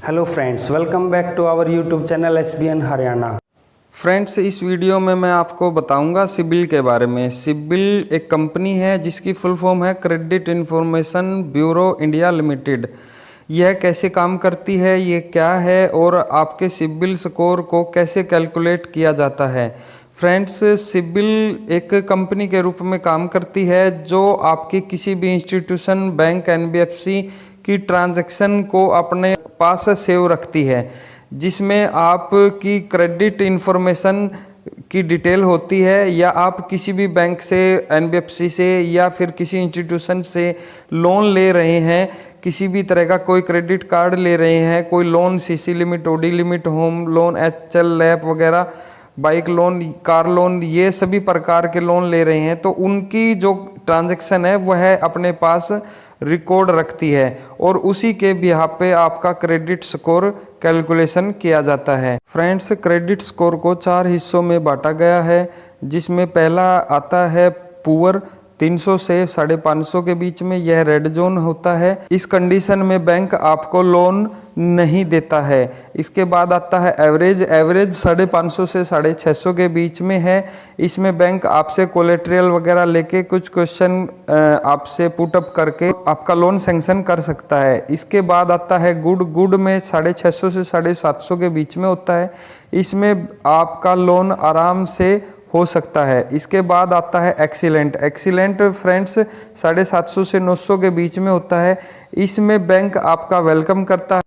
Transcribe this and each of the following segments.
Hello friends, welcome back to our YouTube channel SBN Haryana. Friends, इस video में मैं आपको बताऊंगा सिबिल के बारे में। सिबिल एक कंपनी है जिसकी फुल फॉर्म है credit information bureau India limited. यह कैसे काम करती है, ये क्या है और आपके सिबिल स्कोर को कैसे कैलकुलेट किया जाता है। फ्रेंड्स, सिबिल एक कंपनी के रूप में काम करती है जो आपकी किसी भी इंस्टीट्यूशन, बैंक, NBFC की ट्रांजैक्शन को अपने पास सेव रखती है, जिसमें आपकी क्रेडिट इंफॉर्मेशन की डिटेल होती है। या आप किसी भी बैंक से, NBFC से या फिर किसी इंस्टीट्यूशन से लोन ले रहे हैं, किसी भी तरह का कोई क्रेडिट कार्ड ले रहे हैं, कोई loan, CC limit, OD limit, home loan, HL, LAP वगैरह, बाइक लोन, कार लोन, ये सभी प्रकार के लोन ले रहे हैं, तो उनकी जो ट्रांजैक्शन है वह अपने पास रिकॉर्ड रखती है और उसी के बिहाफ पे आपका क्रेडिट स्कोर कैलकुलेशन किया जाता है। फ्रेंड्स, क्रेडिट स्कोर को 4 हिस्सों में बांटा गया है, जिसमें पहला आता है पुअर, 300 से 550 के बीच में, यह रेड जोन होता है। इस कंडीशन में बैंक आपको लोन नहीं देता है। इसके बाद आता है एवरेज। एवरेज 550 से 650 के बीच में है। इसमें बैंक आपसे कोलेट्रियल वगैरह लेके कुछ क्वेश्चन आपसे पुटअप करके आपका लोन सैंक्शन कर सकता है। इसके बाद आता है गुड। गुड में 650 से 750 के बीच में होता है। इसमें आपका लोन आराम से हो सकता है। इसके बाद आता है एक्सीलेंट। एक्सीलेंट फ्रेंड्स 750 से 900 के बीच में होता है। इसमें बैंक आपका वेलकम करता है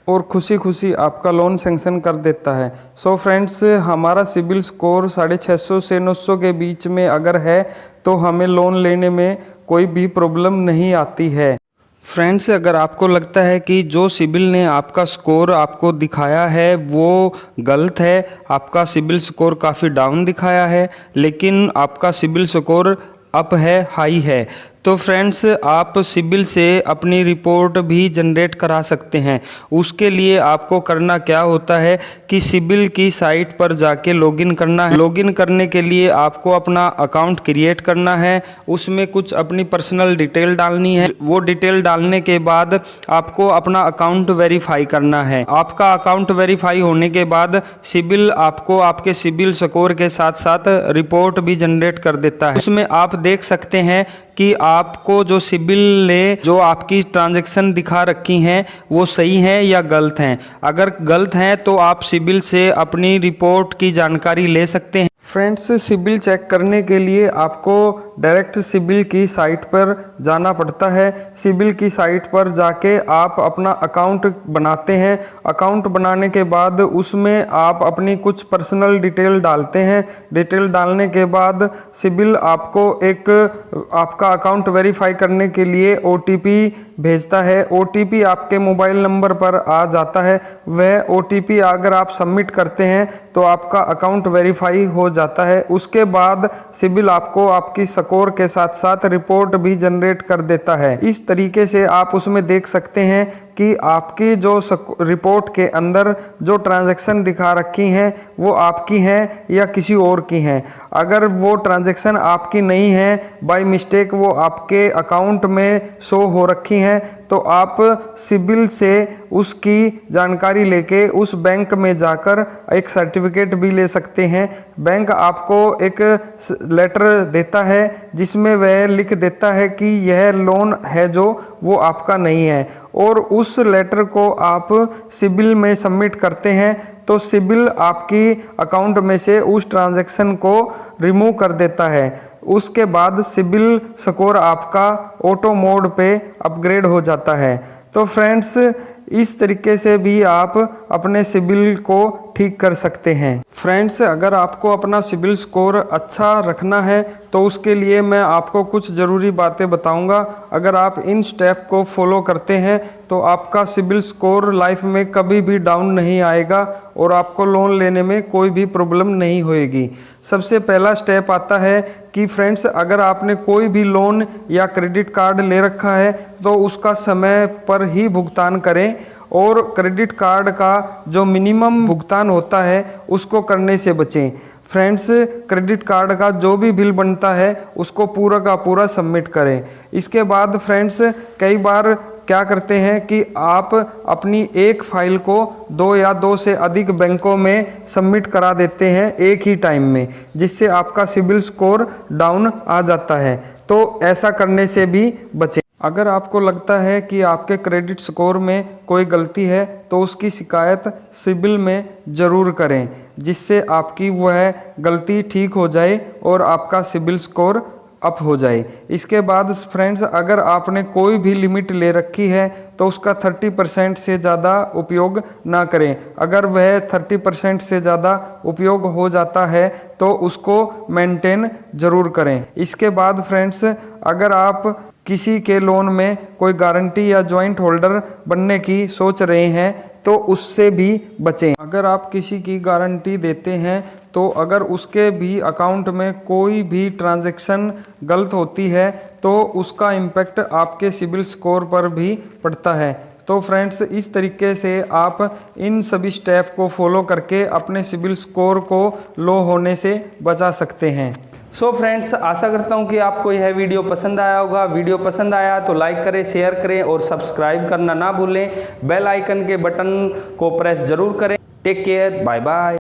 और खुशी खुशी आपका लोन सैंक्शन कर देता है। सो फ्रेंड्स, हमारा सिबिल स्कोर 650 से 900 के बीच में अगर है तो हमें लोन लेने में कोई भी प्रॉब्लम नहीं आती है। फ्रेंड्स, अगर आपको लगता है कि जो सिबिल ने आपका स्कोर आपको दिखाया है वो गलत है, आपका सिबिल स्कोर काफ़ी डाउन दिखाया है, लेकिन आपका सिबिल स्कोर अप है, हाई है, तो फ्रेंड्स आप सिबिल से अपनी रिपोर्ट भी जनरेट करा सकते हैं। उसके लिए आपको करना क्या होता है कि सिबिल की साइट पर जाके लॉगिन करना है। लॉगिन करने के लिए आपको अपना अकाउंट क्रिएट करना है, उसमें कुछ अपनी पर्सनल डिटेल डालनी है। वो डिटेल डालने के बाद आपको अपना अकाउंट वेरीफाई करना है। आपका अकाउंट वेरीफाई होने के बाद सिबिल आपको आपके सिबिल स्कोर के साथ साथ रिपोर्ट भी जनरेट कर देता है। उसमें आप देख सकते हैं कि आपको जो सिबिल ने जो आपकी ट्रांजैक्शन दिखा रखी हैं वो सही हैं या गलत हैं। अगर गलत हैं तो आप सिबिल से अपनी रिपोर्ट की जानकारी ले सकते हैं। फ्रेंड्स, सिबिल चेक करने के लिए आपको डायरेक्ट सिबिल की साइट पर जाना पड़ता है। सिबिल की साइट पर जाके आप अपना अकाउंट बनाते हैं। अकाउंट बनाने के बाद उसमें आप अपनी कुछ पर्सनल डिटेल डालते हैं। डिटेल डालने के बाद सिबिल आपको एक आपका अकाउंट वेरीफाई करने के लिए OTP भेजता है। OTP आपके मोबाइल नंबर पर आ जाता है। वह OTP अगर आप सबमिट करते हैं तो आपका अकाउंट वेरीफाई हो जाता है। उसके बाद सिबिल आपको आपकी स्कोर के साथ साथ रिपोर्ट भी जनरेट कर देता है। इस तरीके से आप उसमें देख सकते हैं कि आपकी जो रिपोर्ट के अंदर जो ट्रांजैक्शन दिखा रखी हैं वो आपकी हैं या किसी और की हैं। अगर वो ट्रांजैक्शन आपकी नहीं है, बाय मिस्टेक वो आपके अकाउंट में शो हो रखी हैं, तो आप सिबिल से उसकी जानकारी लेके उस बैंक में जाकर एक सर्टिफिकेट भी ले सकते हैं। बैंक आपको एक लेटर देता है जिसमें वह लिख देता है कि यह लोन है जो वो आपका नहीं है, और उस लेटर को आप सिबिल में सबमिट करते हैं तो सिबिल आपकी अकाउंट में से उस ट्रांजैक्शन को रिमूव कर देता है। उसके बाद सिबिल स्कोर आपका ऑटो मोड पे अपग्रेड हो जाता है। तो फ्रेंड्स, इस तरीके से भी आप अपने सिबिल को ठीक कर सकते हैं। फ्रेंड्स, अगर आपको अपना सिबिल स्कोर अच्छा रखना है तो उसके लिए मैं आपको कुछ ज़रूरी बातें बताऊंगा। अगर आप इन स्टेप को फॉलो करते हैं तो आपका सिबिल स्कोर लाइफ में कभी भी डाउन नहीं आएगा और आपको लोन लेने में कोई भी प्रॉब्लम नहीं होएगी। सबसे पहला स्टेप आता है कि फ्रेंड्स, अगर आपने कोई भी लोन या क्रेडिट कार्ड ले रखा है तो उसका समय पर ही भुगतान करें और क्रेडिट कार्ड का जो मिनिमम भुगतान होता है उसको करने से बचें। फ्रेंड्स, क्रेडिट कार्ड का जो भी बिल बनता है उसको पूरा का पूरा सबमिट करें। इसके बाद फ्रेंड्स, कई बार क्या करते हैं कि आप अपनी एक फाइल को 2 या 2 से अधिक बैंकों में सबमिट करा देते हैं एक ही टाइम में, जिससे आपका सिबिल स्कोर डाउन आ जाता है। तो ऐसा करने से भी बचें। अगर आपको लगता है कि आपके क्रेडिट स्कोर में कोई गलती है तो उसकी शिकायत सिबिल में ज़रूर करें, जिससे आपकी वह गलती ठीक हो जाए और आपका सिबिल स्कोर अप हो जाए। इसके बाद फ्रेंड्स, अगर आपने कोई भी लिमिट ले रखी है तो उसका 30% से ज़्यादा उपयोग ना करें। अगर वह 30% से ज़्यादा उपयोग हो जाता है तो उसको मेंटेन ज़रूर करें। इसके बाद फ्रेंड्स, अगर आप किसी के लोन में कोई गारंटी या जॉइंट होल्डर बनने की सोच रहे हैं तो उससे भी बचें। अगर आप किसी की गारंटी देते हैं तो अगर उसके भी अकाउंट में कोई भी ट्रांजैक्शन गलत होती है तो उसका इम्पैक्ट आपके सिबिल स्कोर पर भी पड़ता है। तो फ्रेंड्स, इस तरीके से आप इन सभी स्टेप को फॉलो करके अपने सिबिल स्कोर को लो होने से बचा सकते हैं। सो फ्रेंड्स, आशा करता हूँ कि आपको यह वीडियो पसंद आया होगा। वीडियो पसंद आया तो लाइक करें, शेयर करें और सब्सक्राइब करना ना भूलें। बेल आइकन के बटन को प्रेस जरूर करें। Take care, bye bye.